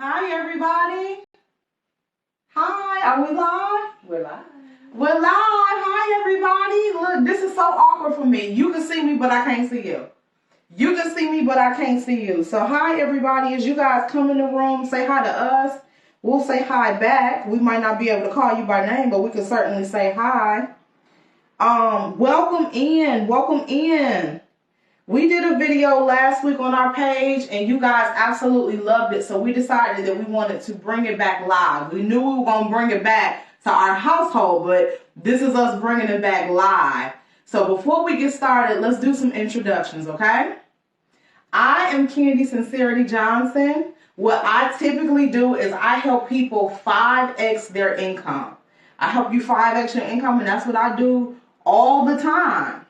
Hi, everybody. Hi, are we live? We're live. We're live. Hi, everybody. Look, this is so awkward for me. You can see me, but I can't see you. You can see me, but I can't see you. So, hi, everybody. As you guys come in the room, say hi to us. We'll say hi back. We might not be able to call you by name, but we can certainly say hi. Welcome in. Welcome in. We did a video last week on our page, and you guys absolutely loved it. So we decided that we wanted to bring it back live. We knew we were going to bring it back to our household, but this is us bringing it back live. So before we get started, let's do some introductions, okay? I am Candy Sincerity Johnson. What I typically do is I help people 5x their income. I help you 5x your income, and that's what I do all the time.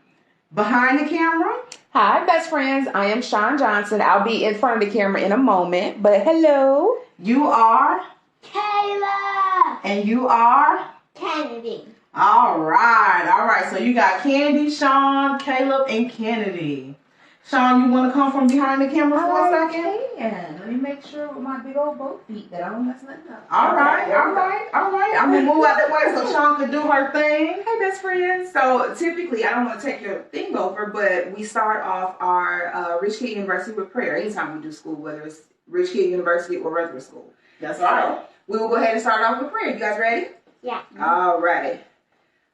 Behind the camera. Hi, best friends. I am Sean Johnson. I'll be in front of the camera in a moment, but hello. You are Kayla. And you are Kennedy. All right. So you got Candy, Sean, Caleb, and Kennedy. Sean, you want to come from behind the camera for a second? Let me make sure with my big old boat feet that I don't mess nothing up. All right. I'm going to move out the way so Sean can do her thing. Hey, best friends. So typically, I don't want to take your thing over, but we start off our Rich Kid University with prayer anytime we do school, whether it's Rich Kid University or regular school. That's right. So we will go ahead and start off with prayer. You guys ready? Yeah. All right.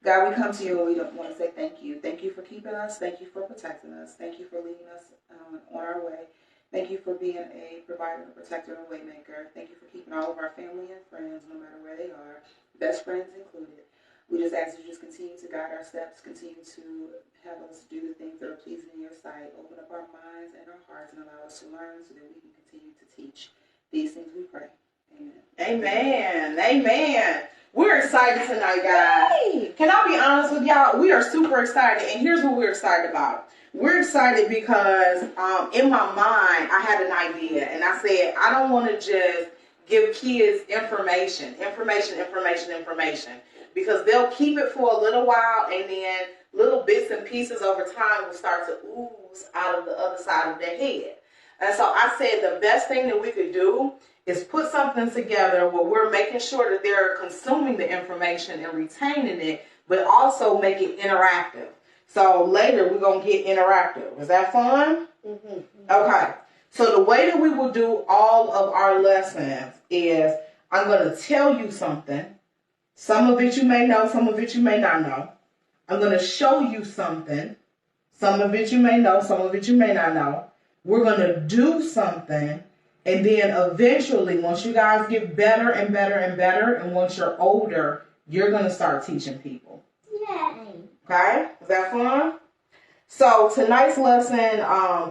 God, we come to you and we don't want to say thank you. Thank you for keeping us. Thank you for protecting us. Thank you for leading us on our way. Thank you for being a provider, a protector, and a way maker. Thank you for keeping all of our family and friends, no matter where they are, best friends included. We just ask you to just continue to guide our steps, continue to have us do the things that are pleasing in your sight. Open up our minds and our hearts and allow us to learn so that we can continue to teach. These things we pray. Amen. We're excited tonight, guys. Hey. Can I be honest with y'all? We are super excited, and here's what we're excited about. We're excited because in my mind, I had an idea, and I said, I don't want to just give kids information, because they'll keep it for a little while, and then little bits and pieces over time will start to ooze out of the other side of their head. And so I said the best thing that we could do is put something together where we're making sure that they're consuming the information and retaining it, but also make it interactive. So later we're going to get interactive. Is that fun? Mm-hmm. Okay. So the way that we will do all of our lessons is I'm going to tell you something. Some of it you may know, some of it you may not know. I'm going to show you something. Some of it you may know, some of it you may not know. We're going to do something. And then eventually, once you guys get better and better and better, and once you're older, you're going to start teaching people. Yay. Okay? Is that fun? So tonight's lesson,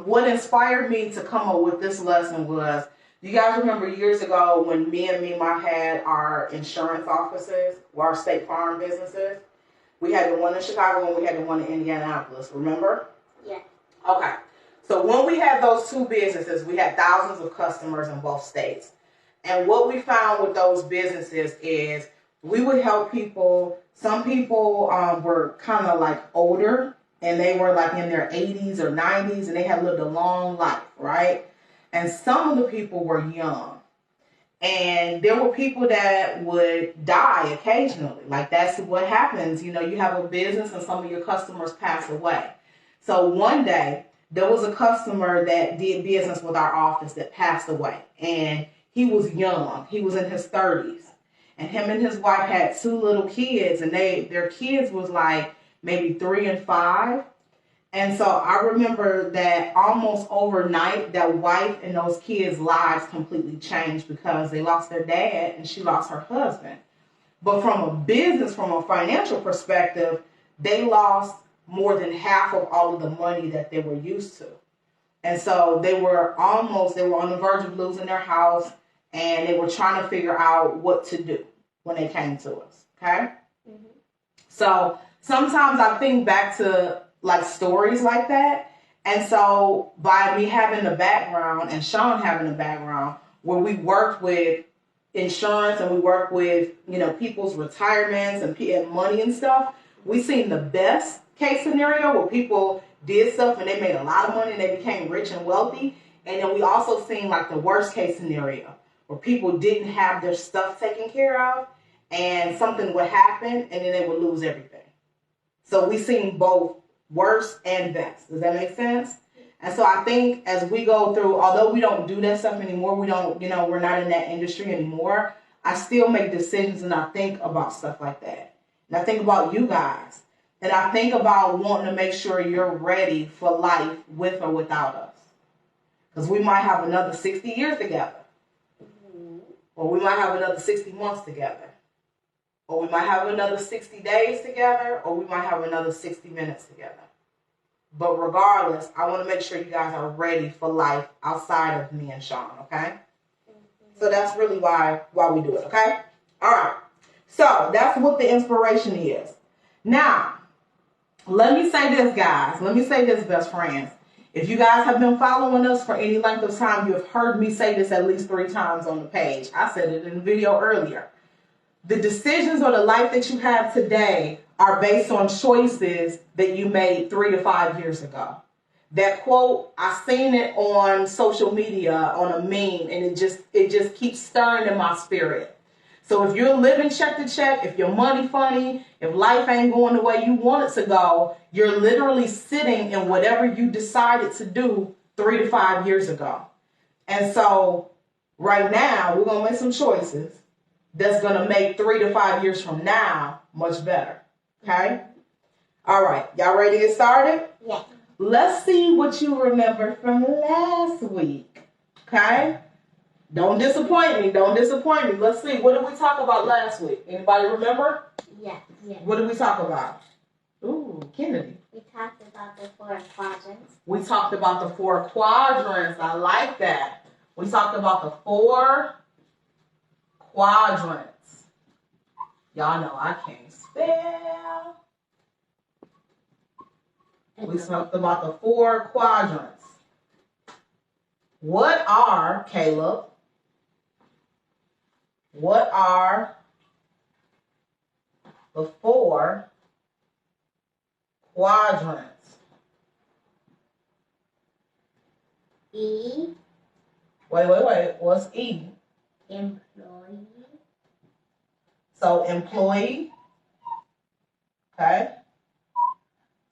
what inspired me to come up with this lesson was, you guys remember years ago when me and Mima had our insurance offices, or our State Farm businesses? We had the one in Chicago and we had the one in Indianapolis. Remember? Yeah. Okay. So when we had those two businesses, we had thousands of customers in both states. And what we found with those businesses is we would help people. Some people were kind of like older, and they were like in their 80s or 90s, and they had lived a long life, right? And some of the people were young. And there were people that would die occasionally. Like that's what happens. You know, you have a business and some of your customers pass away. So one day, there was a customer that did business with our office that passed away. And he was young. He was in his 30s. And him and his wife had two little kids. And their kids was like maybe 3 and 5. And so I remember that almost overnight, that wife and those kids' lives completely changed because they lost their dad and she lost her husband. But from a business, from a financial perspective, they lost more than half of all of the money that they were used to. And so they were on the verge of losing their house, and they were trying to figure out what to do when they came to us. Okay? Mm-hmm. So sometimes I think back to like stories like that. And so by me having the background and Sean having the background where we worked with insurance and we worked with, you know, people's retirements and money and stuff, we seen the best case scenario where people did stuff and they made a lot of money and they became rich and wealthy. And then we also seen like the worst case scenario where people didn't have their stuff taken care of, and something would happen, and then they would lose everything. So we've seen both worst and best. Does that make sense? And so I think as we go through, although we don't do that stuff anymore, we don't, we're not in that industry anymore, I still make decisions and I think about stuff like that. And I think about you guys. And I think about wanting to make sure you're ready for life with or without us. Because we might have another 60 years together. Or we might have another 60 months together. Or we might have another 60 days together. Or we might have another 60 minutes together. But regardless, I want to make sure you guys are ready for life outside of me and Sean, okay? So that's really why we do it, okay? All right. So that's what the inspiration is. Now, let me say this, guys. Let me say this, best friends. If you guys have been following us for any length of time, you have heard me say this at least 3 times on the page. I said it in the video earlier. The decisions or the life that you have today are based on choices that you made 3 to 5 years ago. That quote, I seen it on social media on a meme, and it just keeps stirring in my spirit. So if you're living check to check, if your money funny, if life ain't going the way you want it to go, you're literally sitting in whatever you decided to do 3 to 5 years ago. And so right now, we're going to make some choices that's going to make 3 to 5 years from now much better. Okay? All right. Y'all ready to get started? Yeah. Let's see what you remember from last week. Okay? Don't disappoint me. Don't disappoint me. Let's see. What did we talk about last week? Anybody remember? Yeah. What did we talk about? Ooh, Kennedy. We talked about the 4 quadrants. We talked about the 4 quadrants. I like that. We talked about the 4 quadrants. Y'all know I can't spell. We talked about the 4 quadrants. What are, Caleb, what are the 4 quadrants? E. Wait. What's E? Employee. So employee. Okay.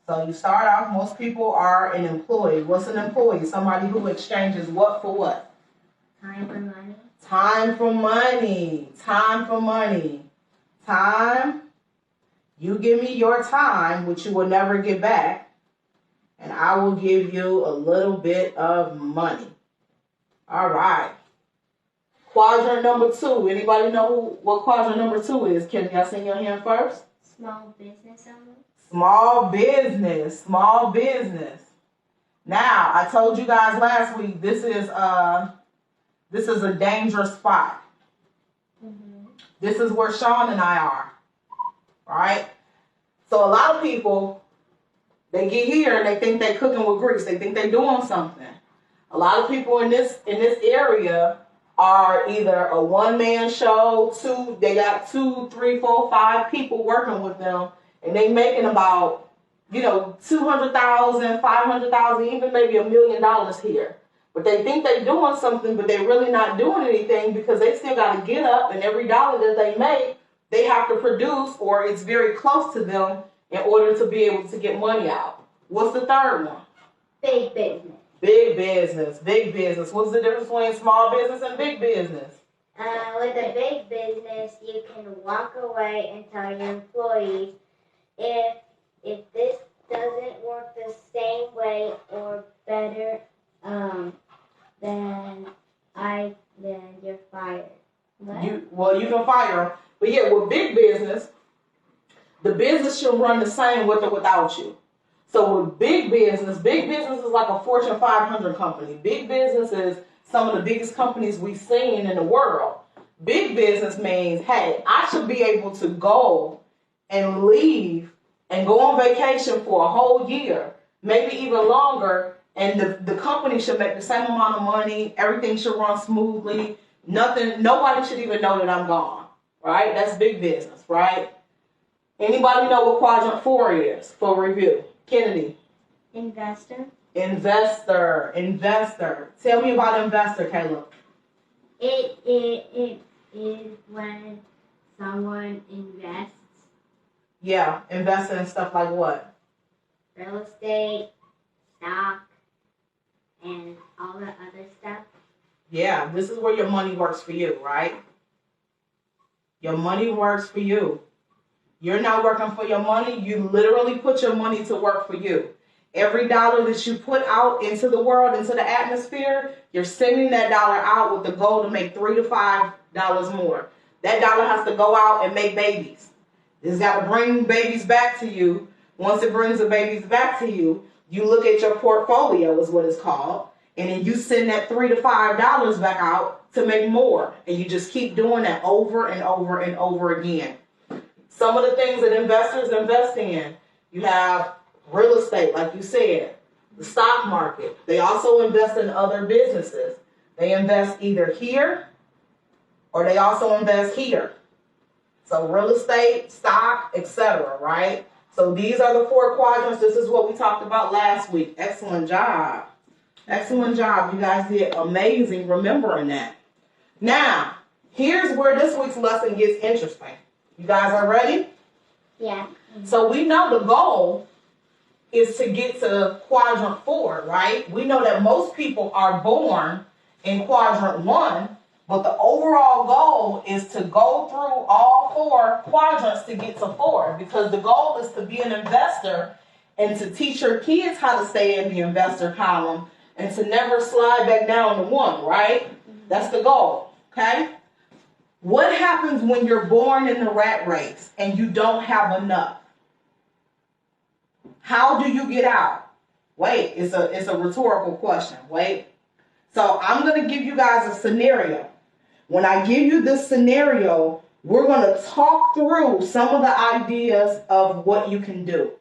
So you start off, most people are an employee. What's an employee? Somebody who exchanges what for what? Time for money. Time for money. Time for money. Time. You give me your time, which you will never get back, and I will give you a little bit of money. All right. Quadrant number 2. Anybody know what quadrant number 2 is? Can y'all sing your hand first? Small business owner. Small business. Small business. Now, I told you guys last week, this is a dangerous spot. Mm-hmm. This is where Sean and I are. Right? So a lot of people, they get here and they think they're cooking with grease. They think they're doing something. A lot of people in this area are either a one-man show, they got 2, 3, 4, 5 people working with them, and they making about, $200,000, $500,000, even maybe $1 million here. But they think they're doing something, but they're really not doing anything because they still got to get up, and every dollar that they make, they have to produce, or it's very close to them in order to be able to get money out. What's the third one? Big business. Big business. Big business. What's the difference between small business and big business? With a big business, you can walk away and tell your employees, if this doesn't work the same way or better, then you're fired. What? You can fire them. But yeah, with big business, the business should run the same with or without you. So with big business is like a Fortune 500 company. Big business is some of the biggest companies we've seen in the world. Big business means, hey, I should be able to go and leave and go on vacation for a whole year, maybe even longer, and the company should make the same amount of money. Everything should run smoothly. Nobody should even know that I'm gone, right? That's big business, right? Anybody know what quadrant 4 is for review? Kennedy. Investor. Investor. Tell me about investor, Caleb. It It is when someone invests Yeah, investing in stuff like what? real estate, stock, and all the other stuff. Yeah, this is where your money works for you, right? Your money works for you. You're not working for your money. You literally put your money to work for you. Every dollar that you put out into the world, into the atmosphere, you're sending that dollar out with the goal to make $3 to $5 more. That dollar has to go out and make babies. It's got to bring babies back to you. Once it brings the babies back to you, you look at your portfolio, is what it's called, and then you send that $3 to $5 back out to make more. And you just keep doing that over and over and over again. Some of the things that investors invest in, you have real estate, like you said, the stock market. They also invest in other businesses. They invest either here or they also invest here. So real estate, stock, etc., right? So these are the 4 quadrants. This is what we talked about last week. Excellent job. Excellent job. You guys did amazing remembering that. Now, here's where this week's lesson gets interesting. You guys are ready? Yeah. So we know the goal is to get to quadrant 4, right? We know that most people are born in quadrant 1, but the overall goal is to go through all 4 quadrants to get to 4, because the goal is to be an investor and to teach your kids how to stay in the investor column and to never slide back down to 1, right? That's the goal, okay? What happens when you're born in the rat race and you don't have enough? How do you get out? Wait, it's a rhetorical question. Wait. So I'm going to give you guys a scenario. When I give you this scenario, we're going to talk through some of the ideas of what you can do.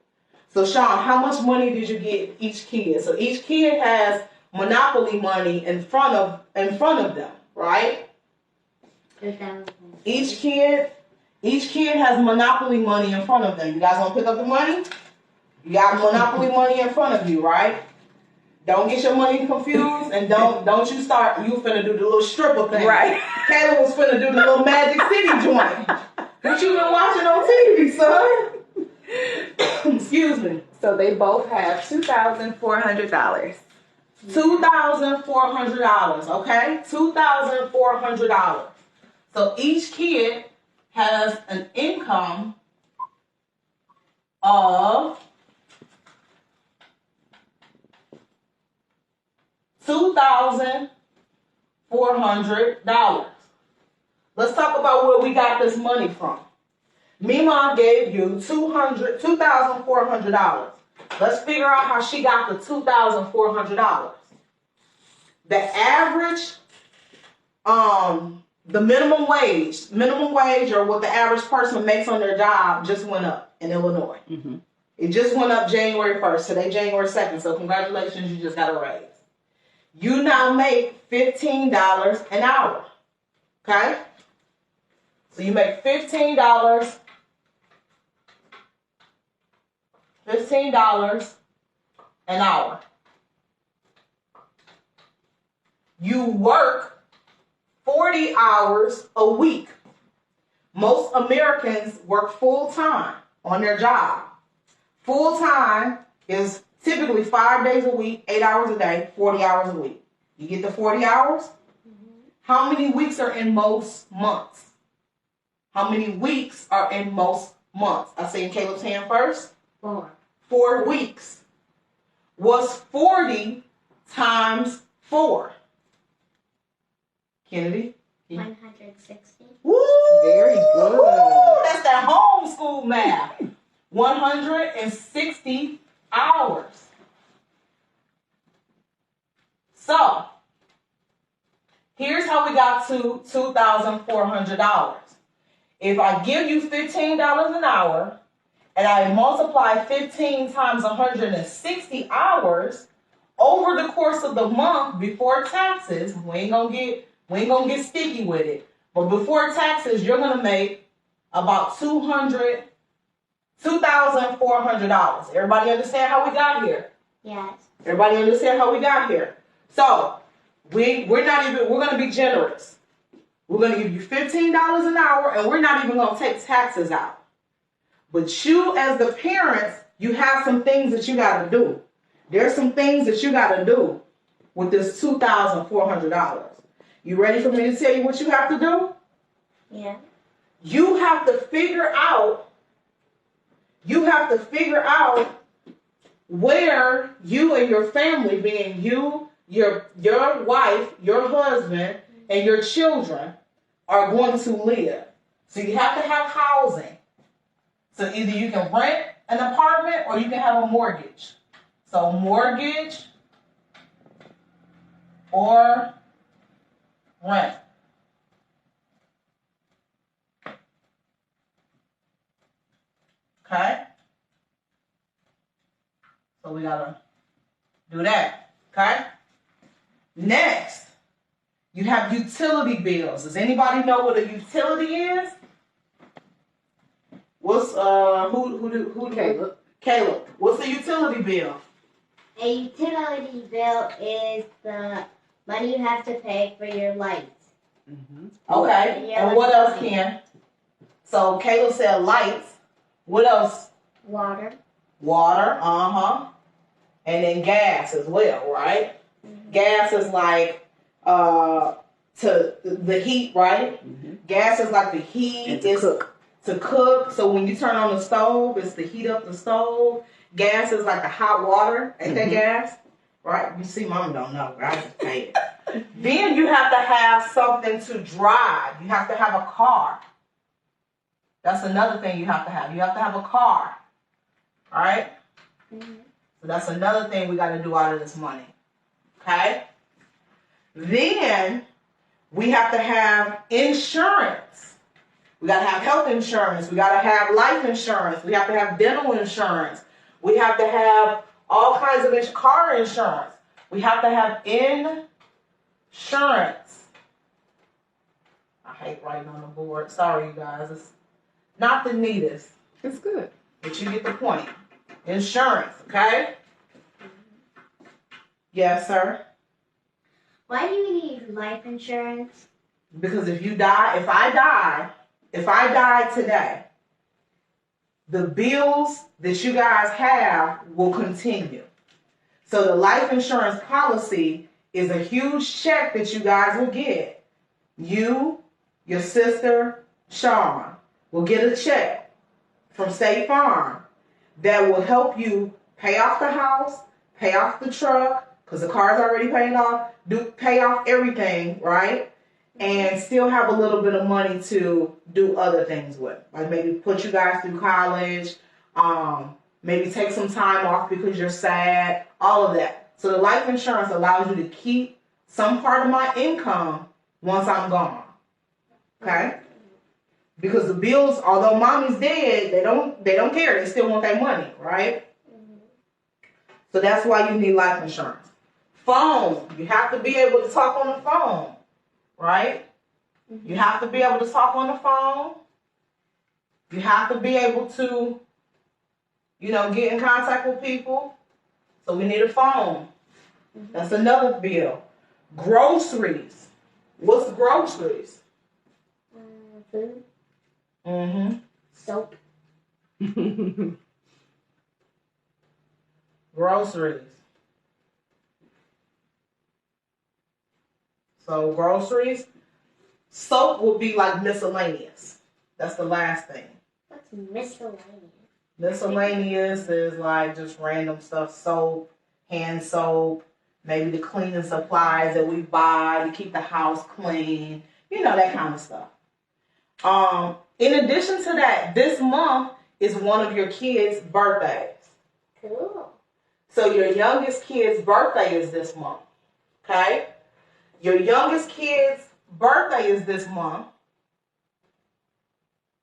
So Sean, how much money did you get each kid? So each kid has Monopoly money in front of them, right? Each kid has Monopoly money in front of them. You guys want to pick up the money? You got Monopoly money in front of you, right? Don't get your money confused, and don't you start. You finna do the little stripper thing, Right. Kayla was finna do the little Magic City joint. What you been watching on TV, son? Excuse me. So they both have $2,400. $2,400. Okay, $2,400. So each kid has an income of $2,400. Let's talk about where we got this money from. Mima gave you $2,400. Let's figure out how she got the $2,400. The average, the minimum wage, or what the average person makes on their job just went up in Illinois. Mm-hmm. It just went up January 1st. Today, January 2nd. So congratulations, you just got a raise. You now make $15 an hour. Okay? So you make $15 an hour. You work 40 hours a week. Most Americans work full time on their job. Full time is typically 5 days a week, 8 hours a day, 40 hours a week. You get the 40 hours? Mm-hmm. How many weeks are in most months? How many weeks are in most months? I see in Caleb's hand first. 4. 4 weeks. What's 40 times 4? Kennedy? 160. Woo! Very good. Woo! That's that homeschool math. 160 hours. So, here's how we got to $2,400. If I give you $15 an hour and I multiply 15 times 160 hours over the course of the month before taxes, we ain't gonna get sticky with it. But before taxes, you're gonna make about $2,400. Everybody understand how we got here? Yes. Everybody understand how we got here? So we're gonna be generous. We're going to give you $15 an hour, and we're not even going to take taxes out. But you, as the parents, you have some things that you got to do. There's some things that you got to do with this $2,400. You ready for me to tell you what you have to do? Yeah. You have to figure out where you and your family, being you, your wife, your husband, and your children, are going to live. So you have to have housing. So either you can rent an apartment or you can have a mortgage. So mortgage or rent. Okay? So we gotta do that. Okay? Next, you have utility bills. Does anybody know what a utility is? What's who Caleb. Caleb. What's a utility bill? A utility bill is the money you have to pay for your lights. Mm-hmm. Okay. Yeah, And what else, Ken? So Caleb said lights. What else? Water. Water. And then gas as well, right? Mm-hmm. Gas is like to the heat, right? Mm-hmm. Gas is like the heat. And to cook. To cook. So when you turn on the stove, it's to heat up the stove. Gas is like the hot water. Ain't that gas? Right? You see, Mama don't know. I just say it. Then you have to have something to drive. You have to have a car. That's another thing you have to have. You have to have a car. All right? Mm-hmm. So that's another thing we got to do out of this money. Okay? Then we have to have insurance. We got to have health insurance. We got to have life insurance. We have to have dental insurance. We have to have all kinds of car insurance. We have to have insurance. I hate writing on the board. Sorry, you guys. It's not the neatest, It's good. but you get the point. Insurance, okay? Yes, sir. Why do you need life insurance? Because if I die today, the bills that you guys have will continue. So the life insurance policy is a huge check that you guys will get. You, your sister, Shawn, will get a check from State Farm that will help you pay off the house, pay off the truck, because the car's already paid off, pay off everything, right? And still have a little bit of money to do other things with. Like maybe put you guys through college, maybe take some time off because you're sad, all of that. So the life insurance allows you to keep some part of my income once I'm gone. Okay? Because the bills, although mommy's dead, they don't care. They still want their money, right? So that's why you need life insurance. Phone. You have to be able to talk on the phone. Right? Mm-hmm. You have to be able to talk on the phone. You have to be able to, get in contact with people. So we need a phone. Mm-hmm. That's another bill. Groceries. What's groceries? Food. Mm-hmm. Soap. Groceries. So groceries. Soap will be like miscellaneous. That's the last thing. What's miscellaneous? Miscellaneous is like just random stuff. Soap, hand soap, maybe the cleaning supplies that we buy to keep the house clean. That kind of stuff. In addition to that, this month is one of your kids' birthdays. Cool. So your youngest kid's birthday is this month. Okay? Your youngest kid's birthday is this month.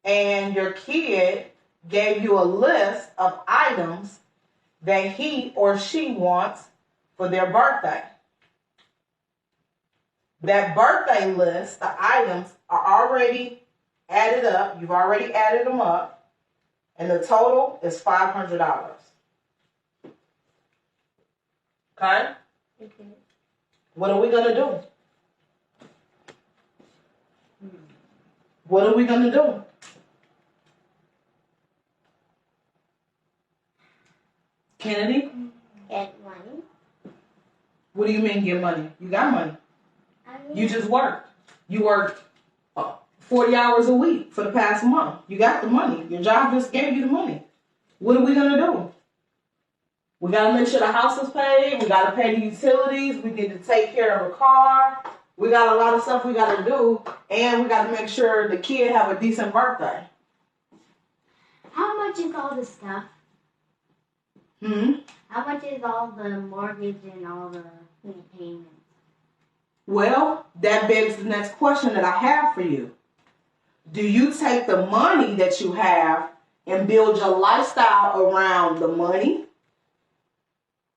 And your kid gave you a list of items that he or she wants for their birthday. That birthday list, the items are already added up. You've already added them up. And the total is $500. Okay? Okay. What are we going to do? What are we going to do? Kennedy? Get money. What do you mean get money? You got money. You just worked. You worked 40 hours a week for the past month. You got the money. Your job just gave you the money. What are we going to do? We got to make sure the house is paid. We got to pay the utilities. We need to take care of a car. We got a lot of stuff we got to do. And we got to make sure the kid have a decent birthday. How much is all the stuff? How much is all the mortgage and all the payments? Well, that begs the next question that I have for you. Do you take the money that you have and build your lifestyle around the money?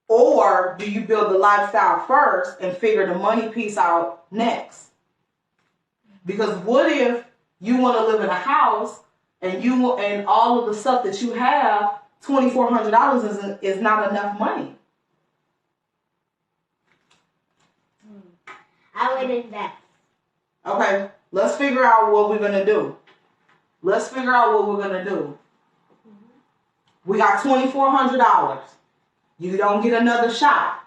Or do you build the lifestyle first and figure the money piece out next? Because what if you want to live in a house and all of the stuff that you have, $2,400 is not enough money? I would invest. Okay, let's figure out what we're going to do. We got $2,400. You don't get another shot.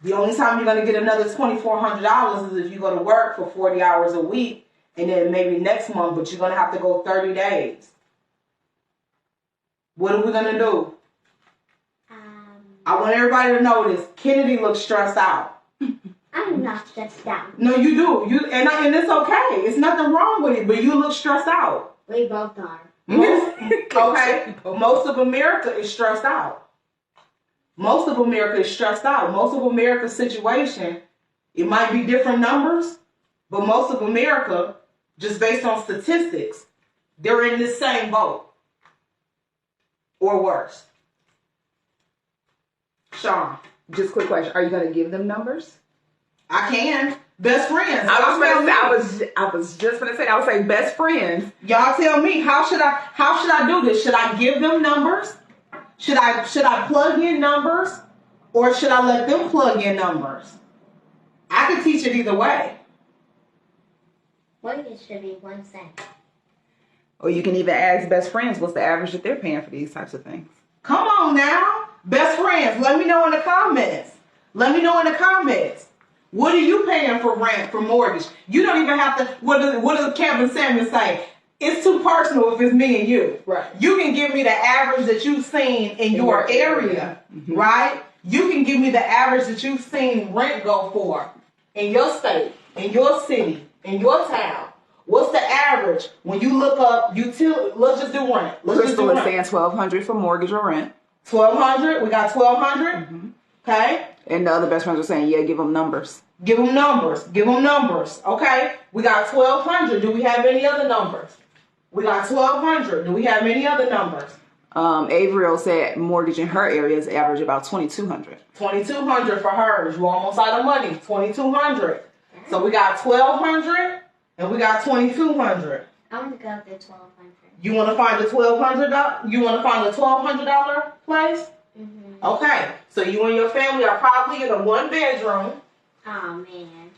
The only time you're going to get another $2,400 is if you go to work for 40 hours a week and then maybe next month, but you're going to have to go 30 days. What are we going to do? I want everybody to know this. Kennedy looks stressed out. I'm not stressed out. No, you do. And it's okay. It's nothing wrong with it, but you look stressed out. We both are. Okay. Most of America is stressed out. Most of America's situation, it might be different numbers, but most of America, just based on statistics, they're in this same boat. Or worse. Sean. Just a quick question. Are you going to give them numbers? I can. Best friends. I was just going to say, I would say best friends. Y'all tell me, how should I do this? Should I give them numbers? Should I plug in numbers? Or should I let them plug in numbers? I can teach it either way. Mortgage should be 1 cent. Or you can even ask best friends what's the average that they're paying for these types of things. Come on now. Best friends, let me know in the comments. What are you paying for rent, for mortgage? You don't even have to, what does Kevin Samuel say? It's too personal if it's me and you. Right. You can give me the average that you've seen in your area, right? You can give me the average that you've seen rent go for in your state, in your city, in your town. What's the average when you look up utility? Let's just do rent. Crystal is saying $1,200 for mortgage or rent. $1,200. We got $1,200. Okay. And the other best friends are saying, yeah, give them numbers. Give them numbers. Okay. We got $1,200. Do we have any other numbers? We got $1,200. Do we have any other numbers? Averill said mortgage in her area is average about $2,200. $2,200 for hers. You almost out of money. $2,200. So we got $1,200 and we got $2,200. I want to go with the $1,200. You want to find the $1,200? You want to find the $1,200 place? Mm-hmm. Okay. So you and your family are probably in a 1-bedroom. Oh man.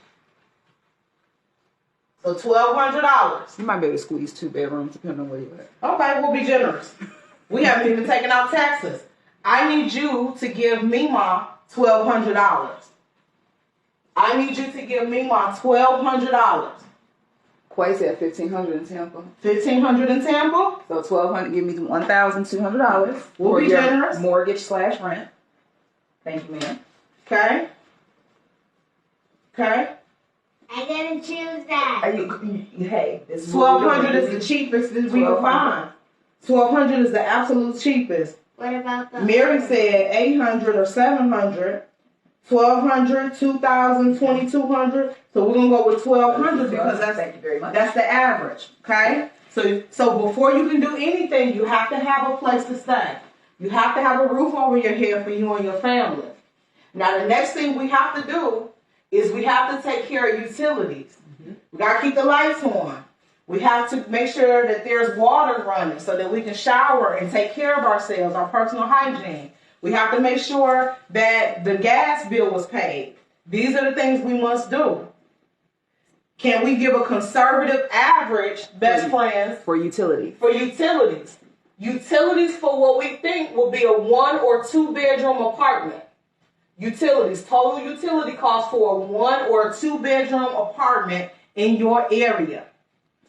So $1,200. You might be able to squeeze 2 bedrooms depending on where you're at. Okay, we'll be generous. We haven't even taken out taxes. I need you to give Mima $1,200. I need you to give Mima $1,200. Quay said $1,500 in Tampa. $1,500 in Tampa? So $1,200, give me $1,200. We'll be generous. Mortgage/rent. Thank you, ma'am. Okay. I didn't choose that. Hey, this $1,200 is the cheapest that we can find. $1,200 is the absolute cheapest. What about the Mary said $800 or $700. $1,200, $2,000, $2,200. So we're gonna go with $1,200 because thank you very much. That's the average. Okay. So before you can do anything, you have to have a place to stay. You have to have a roof over your head for you and your family. Now the next thing we have to do is we have to take care of utilities. Mm-hmm. We gotta keep the lights on. We have to make sure that there's water running so that we can shower and take care of ourselves, our personal hygiene. We have to make sure that the gas bill was paid. These are the things we must do. Can we give a conservative average, best friends, For utilities. for utilities? Utilities for what we think will be a 1 or 2 bedroom apartment. Utilities, total utility cost for a 1 or 2 bedroom apartment in your area.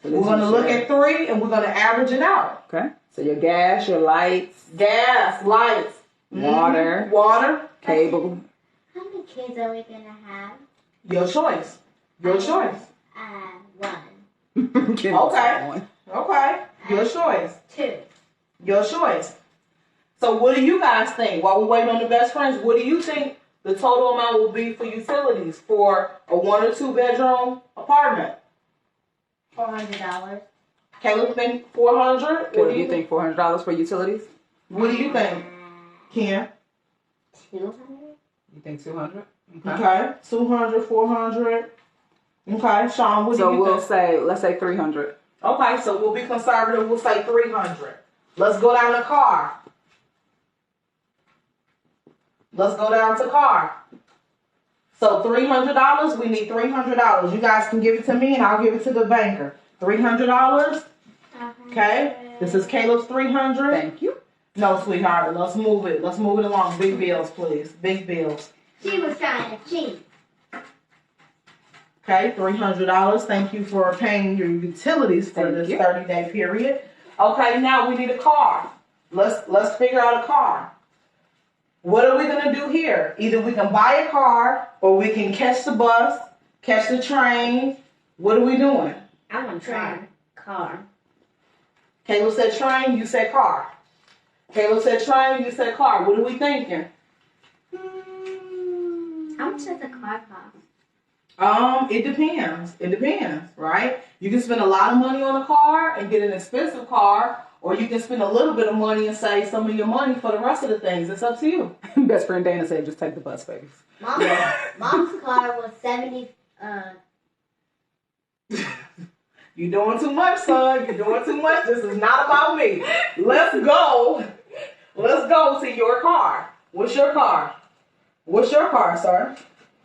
So We're going to look at 3 and we're going to average it out. Okay. So your gas, your lights, Gas, lights, water, water, cable. How many kids are we gonna have? your choice. Your choice. One. Give Okay. us one. Okay. Your choice. 2. Your choice. So what do you guys think? While we're waiting on the best friends, what do you think the total amount will be for utilities for a 1 or 2 bedroom apartment? $400. Caleb think 400. What do you think? $400 for utilities? What do you think, Ken? 200. You think 200? Okay. 200, 400. Okay. Sean, what do So you we'll think? say, let's say 300. Okay, so we'll be conservative. We'll say 300. Let's go down to car. Let's go down to car. So $300. We need $300. You guys can give it to me, and I'll give it to the banker. $300. Okay. This is Caleb's 300. Thank you. No, sweetheart. Let's move it. Let's move it along. Big bills, please. Big bills. She was trying to cheat. Okay, $300. Thank you for paying your utilities for Thank this you. 30-day period. Okay, now we need a car. Let's figure out a car. What are we gonna do here? Either we can buy a car or we can catch the bus, catch the train. What are we doing? I want to try car. Caleb said train, you said car. Caleb said train, you said car. What are we thinking? How much does a car cost? It depends. It depends, right? You can spend a lot of money on a car and get an expensive car, or you can spend a little bit of money and save some of your money for the rest of the things. It's up to you. Best friend Dana said, just take the bus, baby. Mom's car was 70. You're doing too much, son. You're doing too much. This is not about me. Let's go. Let's go to your car. What's your car? What's your car, sir?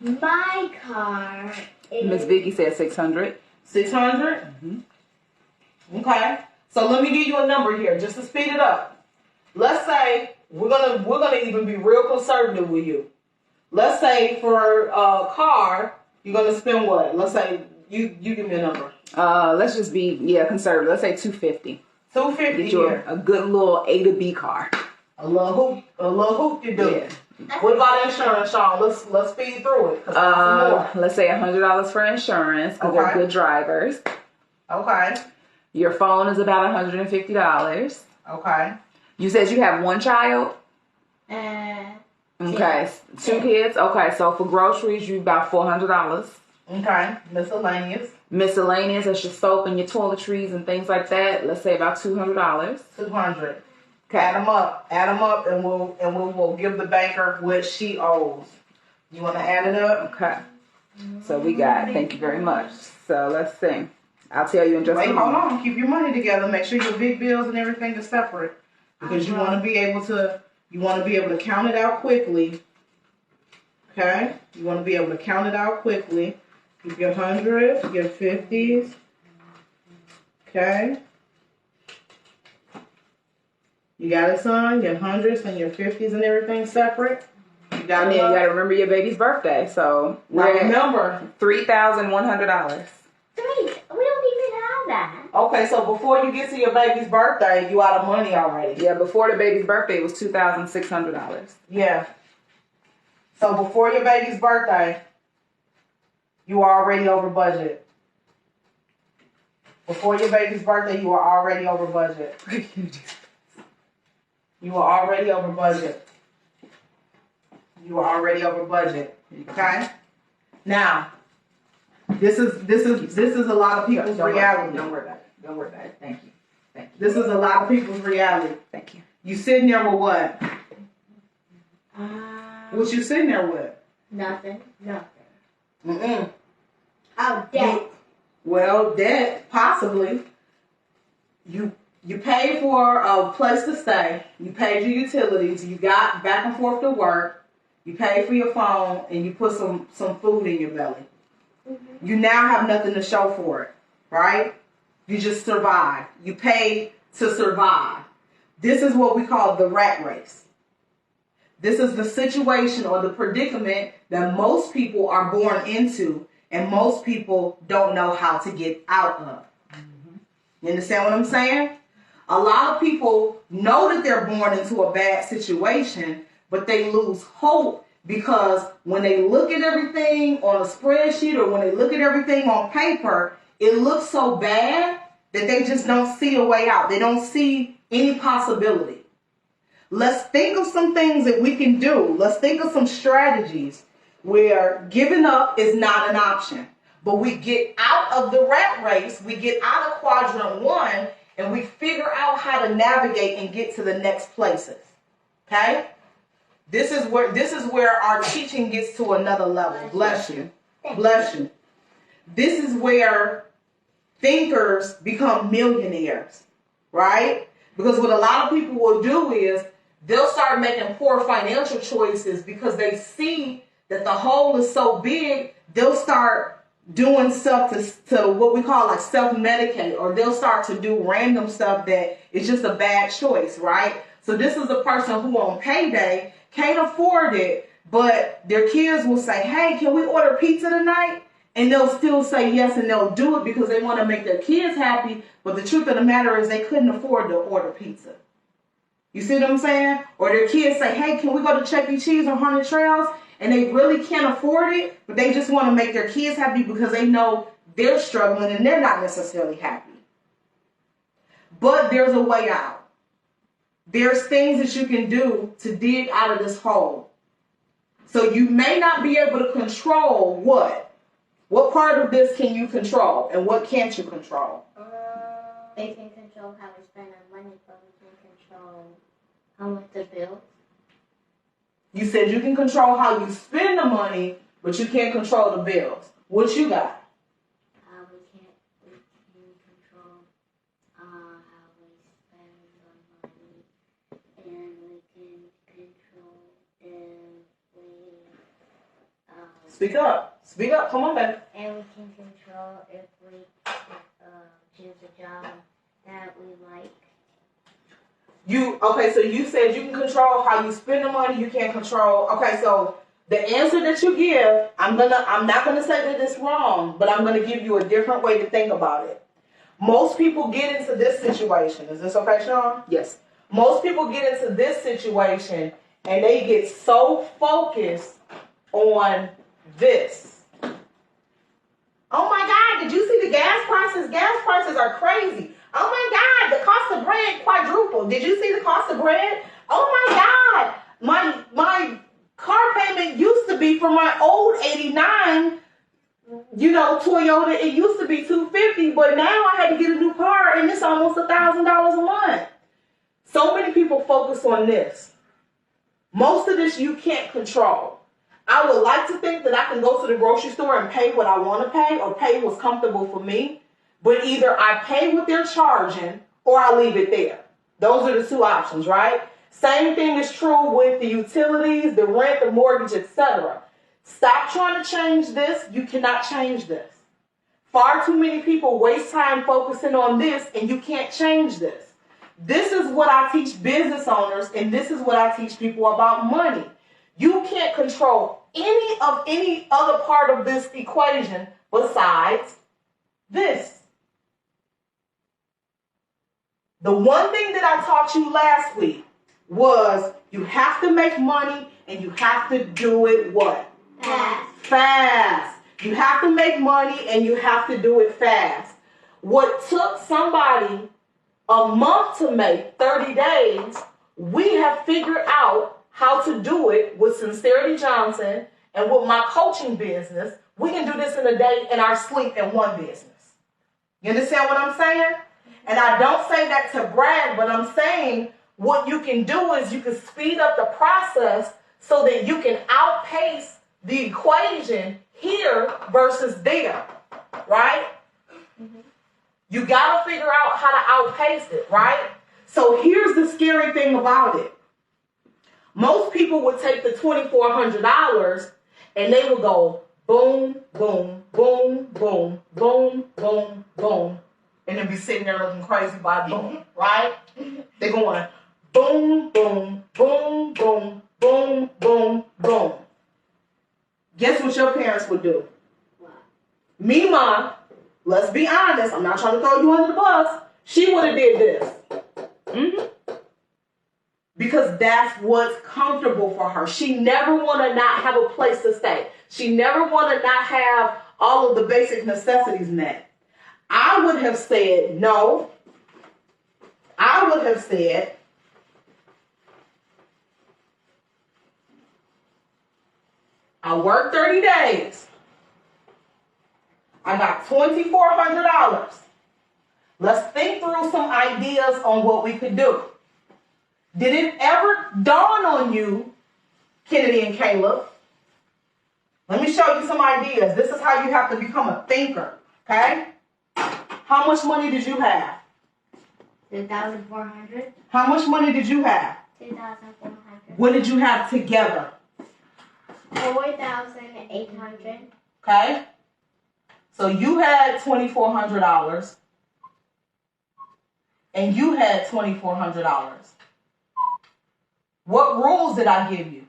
My car is. Miss Vicky said 600. 600? Okay. So let me give you a number here just to speed it up. Let's say we're gonna even be real conservative with you. Let's say for a car, you're gonna spend what? Let's say you give me a number. Let's just be, conservative. Let's say 250. 250 Get you here. a good little A to B car. A little hoop you do. Yeah. What about insurance, Sean? Let's speed through it. 'Cause I see more. Let's say $100 for insurance because they're Okay. good drivers. Okay. Your phone is about $150. Okay. You said you have one child? Uh, Okay. 2 kids? Okay, so for groceries, you about $400. Okay. Miscellaneous. Miscellaneous, that's your soap and your toiletries and things like that. Let's say about $200. 200. Add them up. Add them up, and we'll give the banker what she owes. You want to add it up? Okay. So we got, thank you very much. So let's see. I'll tell you in just Wait, a hold moment. on. Keep your money together. Make sure your big bills and everything is separate, because you want to be able to count it out quickly. Okay? You want to be able to count it out quickly. Keep your hundreds, your 50s. Okay? You got it, son? Your hundreds and your 50s and everything separate? You got And then it? you love? got to remember your baby's birthday. So Now we're at remember. $3,100. 3. We don't even have that. Okay, so before you get to your baby's birthday, you out of money already. Yeah, before the baby's birthday, it was $2,600. Yeah. So before your baby's birthday, you are already over budget. Before your baby's birthday, you are already over budget. You are already over budget. You are already over budget. Okay? Now, this is a lot of people's reality. Don't worry about it. Don't worry about it. Thank you. Thank you. This is a lot of people's reality. Thank you. You sitting there with what? Uh, What you sitting there with? Nothing. Mm-mm. Oh, debt. Well, debt, possibly. You paid for a place to stay. You paid your utilities. You got back and forth to work. You paid for your phone, and you put some food in your belly. You now have nothing to show for it, right? You just survive. You pay to survive. This is what we call the rat race. This is the situation or the predicament that most people are born into and most people don't know how to get out of. You understand what I'm saying? A lot of people know that they're born into a bad situation, but they lose hope because when they look at everything on a spreadsheet or when they look at everything on paper, it looks so bad that they just don't see a way out. They don't see any possibility. Let's think of some things that we can do. Let's think of some strategies where giving up is not an option. But we get out of the rat race, we get out of quadrant 1, and we figure out how to navigate and get to the next places. Okay? This is where our teaching gets to another level. Bless you. Bless you. This is where thinkers become millionaires, right? Because what a lot of people will do is they'll start making poor financial choices because they see that the hole is so big, they'll start doing stuff to what we call like self-medicate, or they'll start to do random stuff that is just a bad choice, right? So this is a person who on payday can't afford it, but their kids will say, hey, can we order pizza tonight? And they'll still say yes, and they'll do it because they want to make their kids happy. But the truth of the matter is they couldn't afford to order pizza. You see what I'm saying? Or their kids say, hey, can we go to Chuck E. Cheese or Haunted Trails? And they really can't afford it, but they just want to make their kids happy because they know they're struggling and they're not necessarily happy. But there's a way out. There's things that you can do to dig out of this hole. So you may not be able to control what? What part of this can you control and what can't you control? They can control how we spend our money, but we can control how much the bills. You said you can control how you spend the money, but you can't control the bills. What you got? We can control how we spend the money, and we can control if we. Speak up. Speak up. Come on, baby. And we can control if we choose a job that we like. So you said you can control how you spend the money, you can't control. Okay, so the answer that you give, I'm not gonna say that it's wrong, but I'm gonna give you a different way to think about it. Most people get into this situation. Is this okay, Sean? Yes. Most people get into this situation and they get so focused on this. Oh my God, did you see the gas prices? Gas prices are crazy. Oh my God, the cost of bread quadrupled. Did you see the cost of bread? Oh my God, my car payment used to be for my old 89, Toyota, it used to be $250, but now I had to get a new car and it's almost $1,000 a month. So many people focus on this. Most of this you can't control. I would like to think that I can go to the grocery store and pay what I want to pay or pay what's comfortable for me. But either I pay what they're charging or I leave it there. Those are the two options, right? Same thing is true with the utilities, the rent, the mortgage, etc. Stop trying to change this. You cannot change this. Far too many people waste time focusing on this, and you can't change this. This is what I teach business owners, and this is what I teach people about money. You can't control any other part of this equation besides this. The one thing that I taught you last week was you have to make money and you have to do it what? Fast. You have to make money and you have to do it fast. What took somebody a month to make, 30 days, we have figured out how to do it with Sincerity Johnson and with my coaching business. We can do this in a day in our sleep in one business. You understand what I'm saying? And I don't say that to brag, but I'm saying what you can do is you can speed up the process so that you can outpace the equation here versus there, right? Mm-hmm. You got to figure out how to outpace it, right? So here's the scary thing about it. Most people would take the $2,400 and they would go boom, boom, boom, boom, boom, boom, boom, and then be sitting there looking crazy by boom, right? They're going boom, boom, boom, boom, boom, boom, boom. Guess what your parents would do? What? Me, Mom, let's be honest, I'm not trying to throw you under the bus. She would have did this. Because that's what's comfortable for her. She never want to not have a place to stay. She never want to not have all of the basic necessities met. I would have said no. I would have said, I worked 30 days. I got $2,400. Let's think through some ideas on what we could do. Did it ever dawn on you, Kennedy and Caleb? Let me show you some ideas. This is how you have to become a thinker, okay? How much money did you have? 2,400. How much money did you have? 2,400. What did you have together? 4,800. Okay? So you had $2,400 and you had $2,400. What rules did I give you?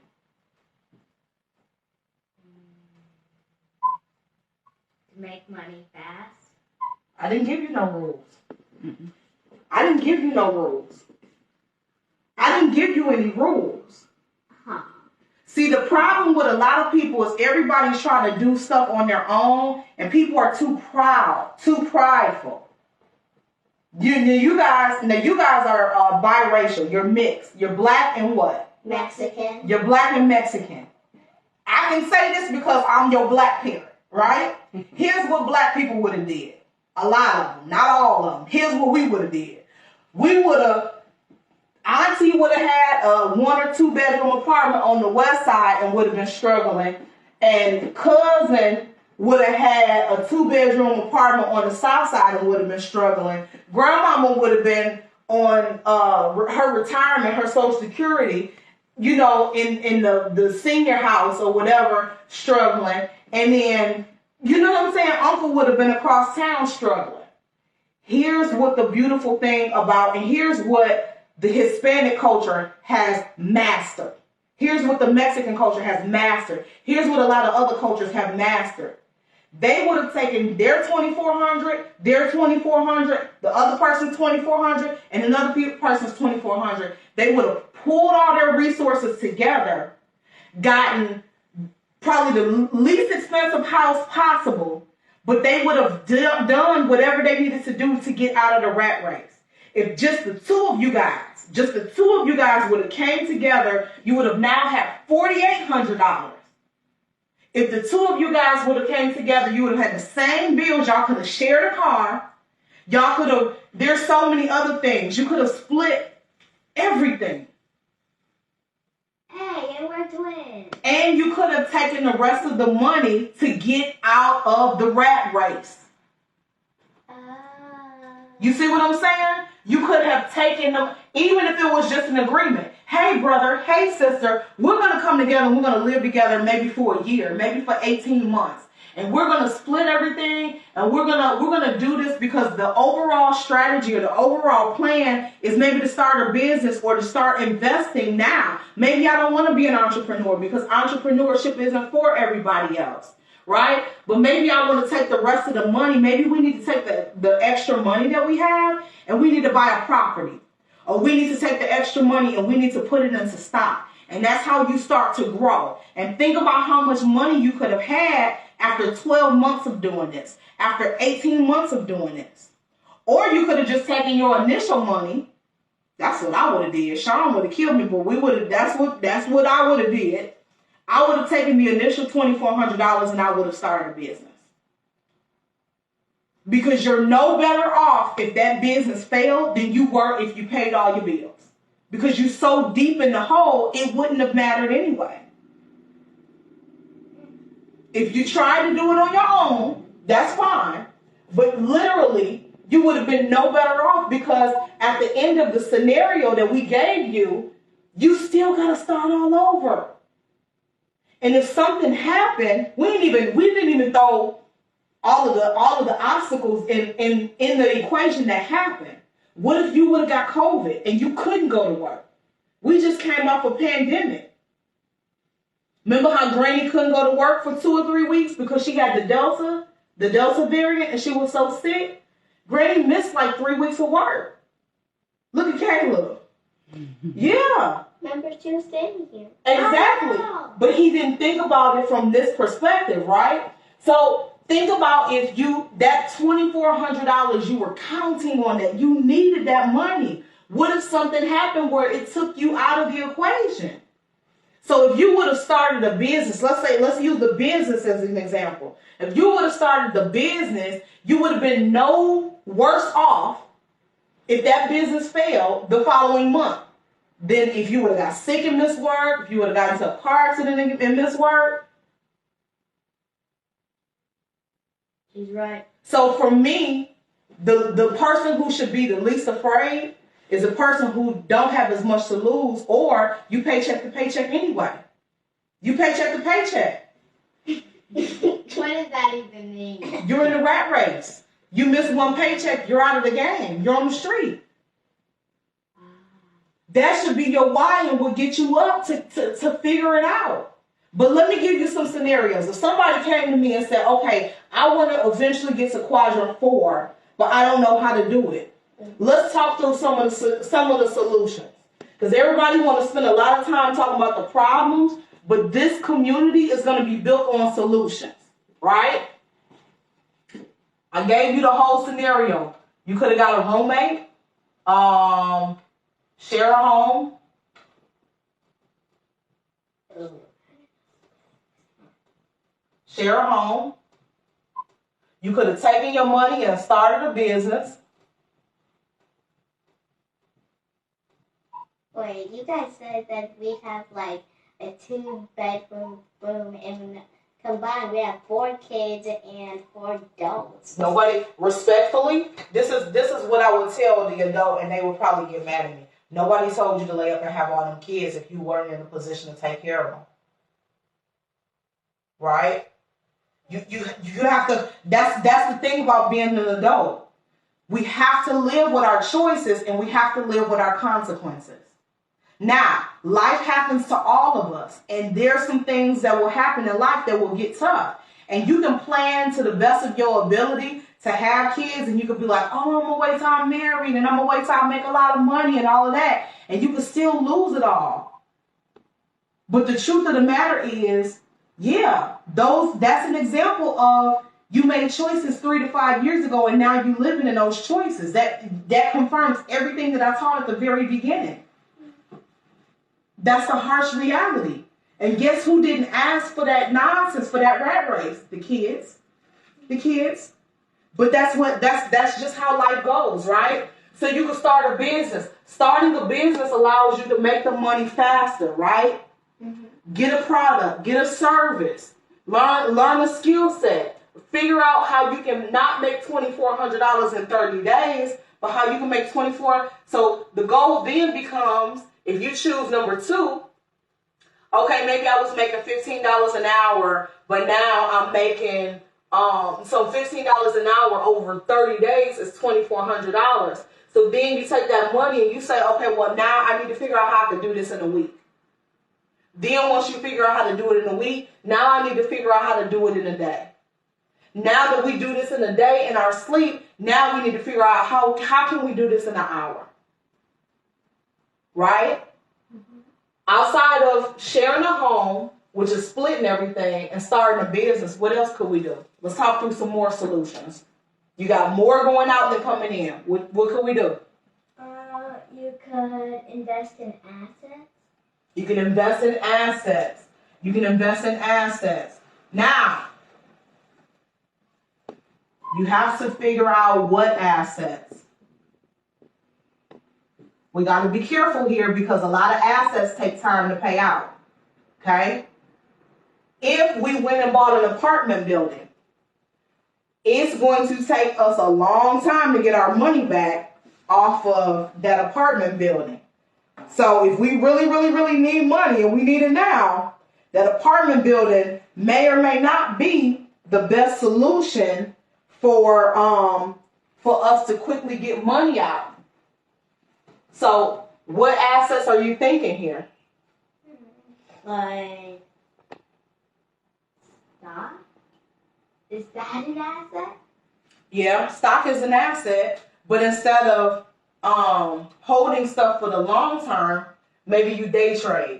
To make money fast. I didn't give you no rules. I didn't give you no rules. I didn't give you any rules. Huh. See, the problem with a lot of people is everybody's trying to do stuff on their own, and people are too proud, too prideful. You guys are biracial. You're mixed. You're black and what? Mexican. You're black and Mexican. I can say this because I'm your black parent, right? Here's what black people would have did. A lot of them, not all of them. Here's what we would have did. Auntie would have had a 1 or 2 bedroom apartment on the west side and would have been struggling. And cousin would have had a 2 bedroom apartment on the south side and would have been struggling. Grandmama would have been on her retirement, her Social Security, in the senior house or whatever, struggling. And then, you know what I'm saying? Uncle would have been across town struggling. Here's what the beautiful thing about, and here's what the Hispanic culture has mastered. Here's what the Mexican culture has mastered. Here's what a lot of other cultures have mastered. They would have taken their $2,400, their $2,400, the other person's $2,400, and another person's $2,400. They would have pulled all their resources together, gotten probably the least expensive house possible, but they would have done whatever they needed to do to get out of the rat race. If just the two of you guys would have came together, you would have now had $4,800. If the two of you guys would have came together, you would have had the same bills. Y'all could have shared a car. Y'all could have, there's so many other things. You could have split everything. Hey, and we're twins. And you could have taken the rest of the money to get out of the rat race. You see what I'm saying? You could have taken them, even if it was just an agreement. Hey, brother, hey, sister, we're going to come together and we're going to live together maybe for a year, maybe for 18 months. And we're going to split everything and we're going to do this because the overall strategy or the overall plan is maybe to start a business or to start investing now. Maybe I don't want to be an entrepreneur because entrepreneurship isn't for everybody else. Right? But maybe I want to take the rest of the money. Maybe we need to take the extra money that we have and we need to buy a property. Or we need to take the extra money and we need to put it into stock. And that's how you start to grow. And think about how much money you could have had after 12 months of doing this. After 18 months of doing this. Or you could have just taken your initial money. That's what I would have did. Sean would have killed me, but that's what I would have did. I would have taken the initial $2,400 and I would have started a business. Because you're no better off if that business failed than you were if you paid all your bills. Because you're so deep in the hole, it wouldn't have mattered anyway. If you tried to do it on your own, that's fine. But literally, you would have been no better off because at the end of the scenario that we gave you, you still got to start all over. And if something happened, we didn't even throw all of the obstacles in the equation that happened. What if you would have got COVID and you couldn't go to work? We just came off a pandemic. Remember how Granny couldn't go to work for 2 or 3 weeks because she had the Delta variant, and she was so sick? Granny missed like 3 weeks of work. Look at Caleb. Yeah. Remember, she was standing here. Exactly. Wow. But he didn't think about it from this perspective, right? So think about if that $2,400 you were counting on, that you needed that money. What if something happened where it took you out of the equation? So if you would have started a business, let's use the business as an example. If you would have started the business, you would have been no worse off if that business failed the following month than if you would have got sick and missed work, if you would have gotten into a car accident and missed work. She's right. So for me, the person who should be the least afraid is a person who don't have as much to lose, or you paycheck to paycheck anyway. You paycheck to paycheck. What does that even mean? You're in the rat race. You miss one paycheck, you're out of the game. You're on the street. That should be your why and will get you up to figure it out. But let me give you some scenarios. If somebody came to me and said, okay, I want to eventually get to quadrant 4, but I don't know how to do it. Let's talk through some of the solutions. Because everybody wants to spend a lot of time talking about the problems, but this community is going to be built on solutions, right? I gave you the whole scenario. You could have got a roommate, share a home. Share a home. You could have taken your money and started a business. Wait, you guys said that we have like a 2-bedroom room, and combined we have 4 kids and 4 adults. Nobody, respectfully, this is what I would tell the adult, and they would probably get mad at me. Nobody told you to lay up and have all them kids if you weren't in a position to take care of them. Right? You have to. That's the thing about being an adult. We have to live with our choices, and we have to live with our consequences. Now, life happens to all of us, and there's some things that will happen in life that will get tough. And you can plan to the best of your ability to have kids, and you could be like, oh, I'm gonna wait till I'm married, and I'm gonna wait till I make a lot of money and all of that, and you can still lose it all. But the truth of the matter is, yeah, that's an example of you made choices 3 to 5 years ago, and now you're living in those choices. That confirms everything that I taught at the very beginning. That's the harsh reality. And guess who didn't ask for that nonsense, for that rat race? The kids. The kids. But that's just how life goes, right? So you can start a business. Starting a business allows you to make the money faster, right? Mm-hmm. Get a product, get a service, learn a skill set, figure out how you can not make $2,400 in 30 days, but how you can make $24,000. So the goal then becomes, if you choose number 2, okay, maybe I was making $15 an hour, but now I'm making, so $15 an hour over 30 days is $2,400. So then you take that money and you say, okay, well now I need to figure out how I can do this in a week. Then once you figure out how to do it in a week, now I need to figure out how to do it in a day. Now that we do this in a day in our sleep, now we need to figure out how can we do this in an hour. Right? Mm-hmm. Outside of sharing a home, which is splitting everything, and starting a business, what else could we do? Let's talk through some more solutions. You got more going out than coming in. What could we do? You could invest in assets. You can invest in assets. You can invest in assets. Now, you have to figure out what assets. We got to be careful here because a lot of assets take time to pay out. Okay? If we went and bought an apartment building, it's going to take us a long time to get our money back off of that apartment building. So if we really, really, really need money and we need it now, that apartment building may or may not be the best solution for us to quickly get money out. So what assets are you thinking here? Like stock? Is that an asset? Yeah, stock is an asset, but instead of holding stuff for the long term, maybe you day trade.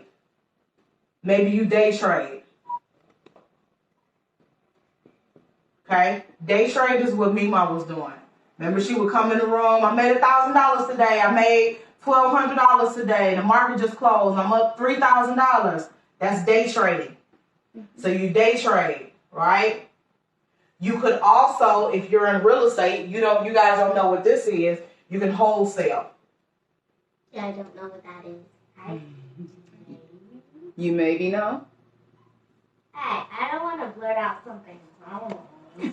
Okay? Day trade is what Mima was doing. Remember, she would come in the room, I made $1,000 today, I made $1,200 today, the market just closed, I'm up $3,000. That's day trading. So you day trade, right? You could also, if you're in real estate, you guys don't know what this is, you can wholesale. Yeah, I don't know what that is. Right? You maybe know. Hey, I don't want to blurt out something wrong.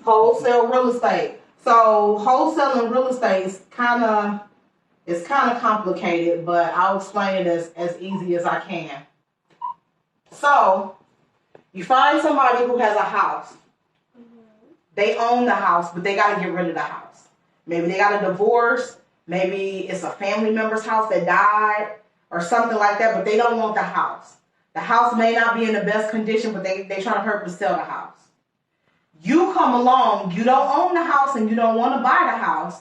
Wholesale real estate. So wholesaling real estate is kind of complicated, but I'll explain it as easy as I can. So you find somebody who has a house. They own the house, but they got to get rid of the house. Maybe they got a divorce. Maybe it's a family member's house that died or something like that, but they don't want the house. The house may not be in the best condition, but they trying to hurry to sell the house. You come along, you don't own the house and you don't want to buy the house,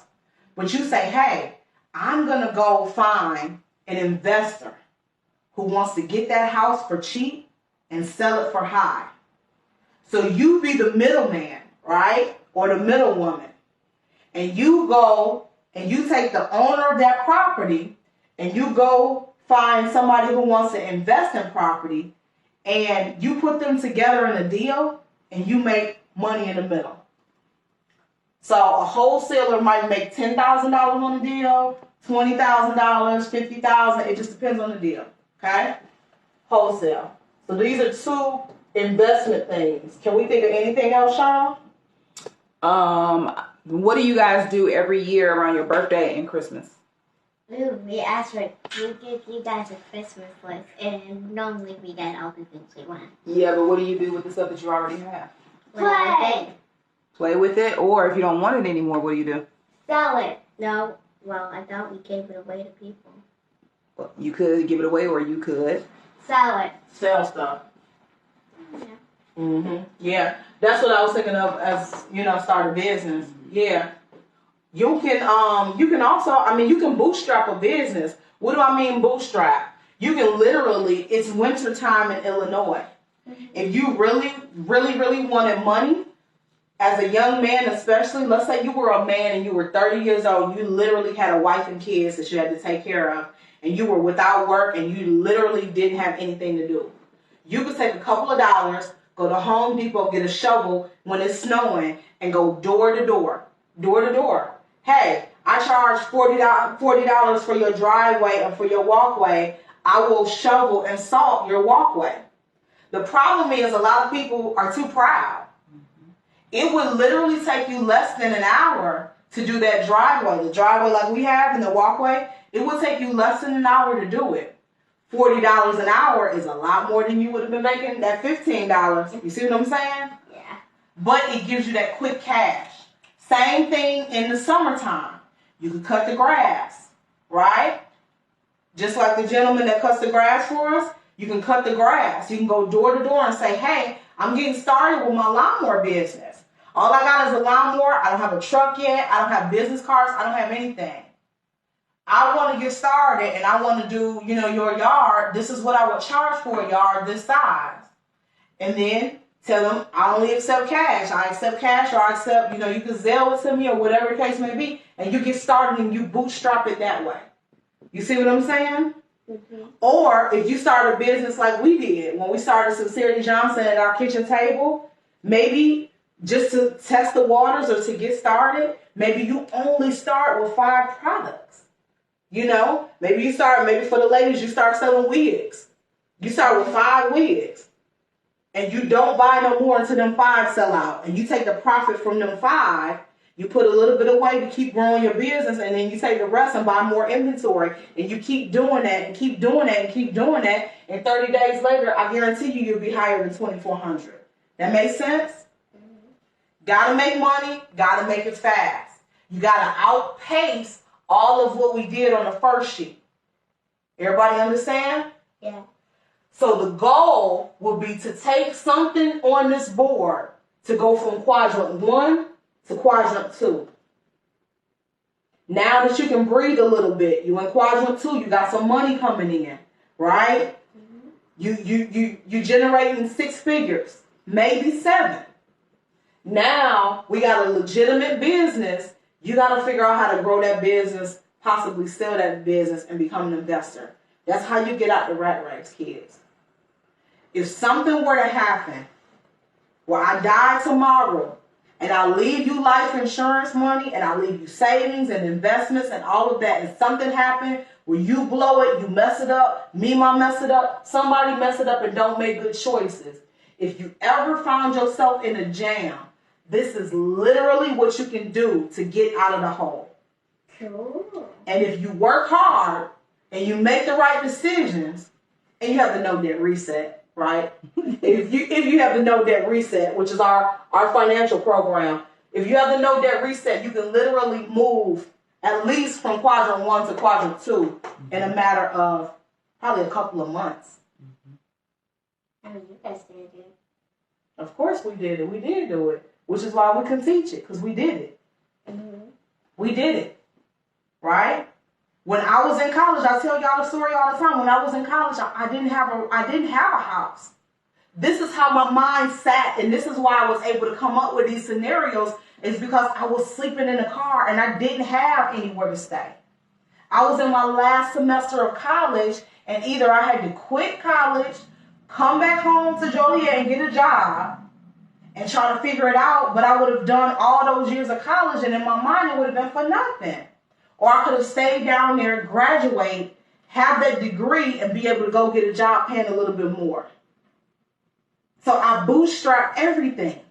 but you say, hey, I'm going to go find an investor who wants to get that house for cheap and sell it for high. So you be the middleman, right? Or the middlewoman. And you go and you take the owner of that property and you go find somebody who wants to invest in property and you put them together in a deal and you make money in the middle. So a wholesaler might make $10,000 on a deal, $20,000, $50,000. It just depends on the deal. Okay? Wholesale. So these are two investment things. Can we think of anything else, Sean? What do you guys do every year around your birthday and Christmas? Ooh, we give you guys a Christmas list, and normally we get all the things we want. Yeah, but what do you do with the stuff that you already have? Play. Play with it, or if you don't want it anymore, what do you do? Sell it. No, well, I thought we gave it away to people. Well, you could give it away, or you could Sell it. Sell stuff. Yeah. Yeah, that's what I was thinking of as, start a business. Yeah. You can also, you can bootstrap a business. What do I mean bootstrap? You can literally, it's winter time in Illinois. If you really, really, really wanted money, as a young man especially, let's say you were a man and you were 30 years old, you literally had a wife and kids that you had to take care of, and you were without work and you literally didn't have anything to do. You could take a couple of dollars, go to Home Depot, get a shovel when it's snowing, and go door to door. Hey, I charge $40 for your driveway and for your walkway. I will shovel and salt your walkway. The problem is a lot of people are too proud. It would literally take you less than an hour to do that driveway. The driveway like we have and the walkway, it would take you less than an hour to do it. $40 an hour is a lot more than you would have been making that $15. You see what I'm saying? Yeah. But it gives you that quick cash. Same thing in the summertime. You can cut the grass, right? Just like the gentleman that cuts the grass for us, you can cut the grass. You can go door to door and say, hey, I'm getting started with my lawnmower business. All I got is a lawnmower. I don't have a truck yet. I don't have business cards. I don't have anything. I want to get started and I want to do, your yard. This is what I would charge for a yard this size. And then tell them I only accept cash. I accept cash, or I accept, you can Zelle it to me or whatever the case may be. And you get started and you bootstrap it that way. You see what I'm saying? Mm-hmm. Or if you start a business like we did when we started Sincerity Johnson at our kitchen table, maybe just to test the waters or to get started, maybe you only start with 5 products. Maybe for the ladies, you start selling wigs. You start with 5 wigs. And you don't buy no more until them 5 sell out. And you take the profit from them 5, you put a little bit away to keep growing your business, and then you take the rest and buy more inventory. And you keep doing that and keep doing that and keep doing that. And 30 days later, I guarantee you'll be higher than $2,400. That makes sense? Gotta make money, gotta make it fast. You gotta outpace all of what we did on the first sheet. Everybody understand? Yeah. So the goal would be to take something on this board to go from quadrant 1 to quadrant 2. Now that you can breathe a little bit, you in quadrant 2, you got some money coming in, right? You generating 6 figures, maybe 7. Now we got a legitimate business. You got to figure out how to grow that business, possibly sell that business, and become an investor. That's how you get out the rat race, kids. If something were to happen where I die tomorrow and I leave you life insurance money and I leave you savings and investments and all of that, and something happened where you blow it, you mess it up, me mom mess it up, somebody mess it up and don't make good choices. If you ever found yourself in a jam, this is literally what you can do to get out of the hole. Cool. And if you work hard and you make the right decisions, and you have the No Debt Reset, right? if you have the No Debt Reset, which is our financial program, if you have the No Debt Reset, you can literally move at least from quadrant 1 to quadrant 2 in a matter of probably a couple of months. I mean, you guys did it. Of course we did it. We did do it, which is why we can teach it, because we did it. We did it, right? When I was in college, I tell y'all the story all the time. When I was in college, I didn't have a house. This is how my mind sat, and this is why I was able to come up with these scenarios, is because I was sleeping in the car and I didn't have anywhere to stay. I was in my last semester of college, and either I had to quit college, come back home to Joliet and get a job and try to figure it out, but I would have done all those years of college, and in my mind it would have been for nothing. Or I could have stayed down there, graduate, have that degree, and be able to go get a job paying a little bit more. So I bootstrapped everything.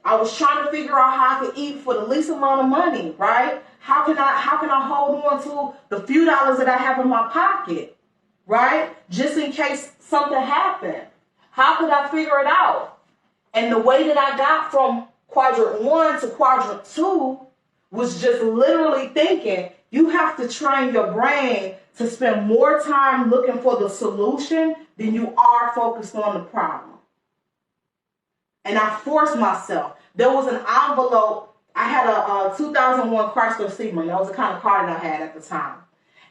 I was trying to figure out how I could eat for the least amount of money, right? How can I hold on to the few dollars that I have in my pocket, right? Just in case something happened. How could I figure it out? And the way that I got from quadrant 1 to quadrant 2 was just literally thinking, you have to train your brain to spend more time looking for the solution than you are focused on the problem. And I forced myself. There was an envelope. I had a 2001 Chrysler Sebring. That was the kind of car that I had at the time.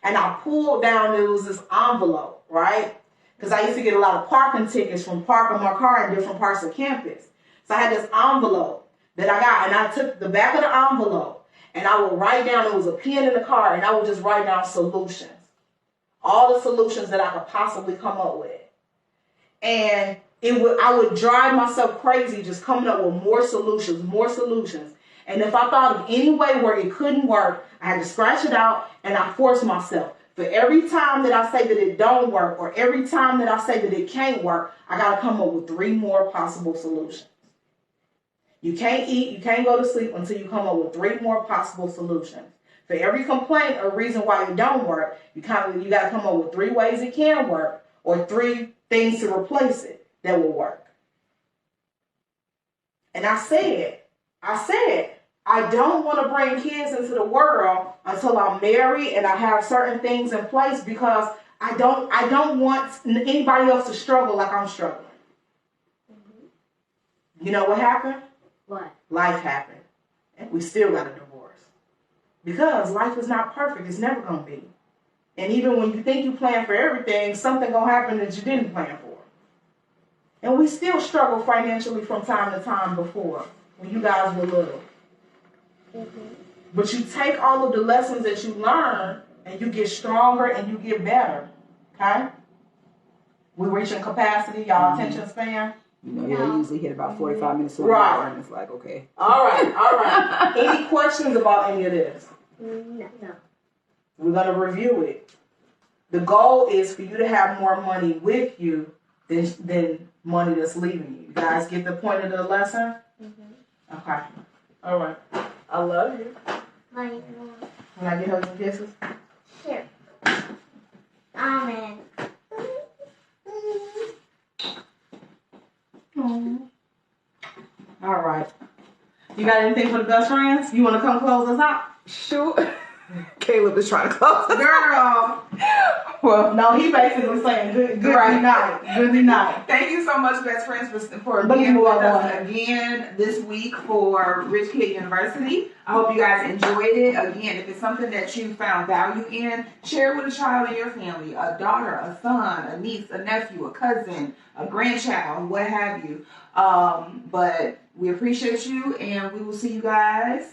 And I pulled down, there was this envelope, right? Because I used to get a lot of parking tickets from parking my car in different parts of campus. So I had this envelope that I got, and I took the back of the envelope, and I would write down, it was a pen in the car, and I would just write down solutions. All the solutions that I could possibly come up with. And I would drive myself crazy just coming up with more solutions. And if I thought of any way where it couldn't work, I had to scratch it out, and I forced myself. For every time that I say that it don't work, or every time that I say that it can't work, I got to come up with 3 more possible solutions. You can't eat, you can't go to sleep until you come up with 3 more possible solutions. For every complaint or reason why it don't work, you got to come up with 3 ways it can work, or 3 things to replace it that will work. And I said, I don't want to bring kids into the world until I'm married and I have certain things in place, because I don't want anybody else to struggle like I'm struggling. You know what happened? What? Life happened. And we still got a divorce. Because life is not perfect. It's never going to be. And even when you think you plan for everything, something going to happen that you didn't plan for. And we still struggle financially from time to time before, when you guys were little. But you take all of the lessons that you learn, and you get stronger and you get better. Okay? We're reaching capacity, y'all attention span. You know, yeah, they usually hit about 45 minutes to an Right. hour, and it's like, okay. All right. Any questions about any of this? No. We're going to review it. The goal is for you to have more money with you than money that's leaving you. You guys get the point of the lesson? Okay. All right. I love you. Money. Can I get hugs and kisses? Here. Amen. All right. You got anything for the best friends? You want to come close us out? Shoot. Caleb is trying to close us. Girl. Well, No, he basically saying good Right. night. Good night. Thank you so much, best friends, for But being you with are us one. again this week for Rich Kid University. I hope you guys enjoyed it. Again, if it's something that you found value in, share it with a child in your family, a daughter, a son, a niece, a nephew, a cousin, a grandchild, what have you. But we appreciate you, and we will see you guys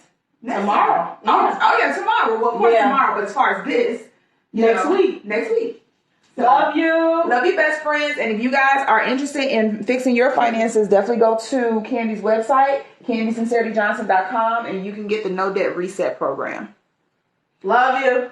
Tomorrow. time. Oh yeah, tomorrow. Well, of course Yeah. tomorrow, but as far as this, Next week. Next week. So, Love you. love you, best friends. And if you guys are interested in fixing your finances, definitely go to Candy's website, CandySincerityJohnson.com, and you can get the No Debt Reset program. Love you.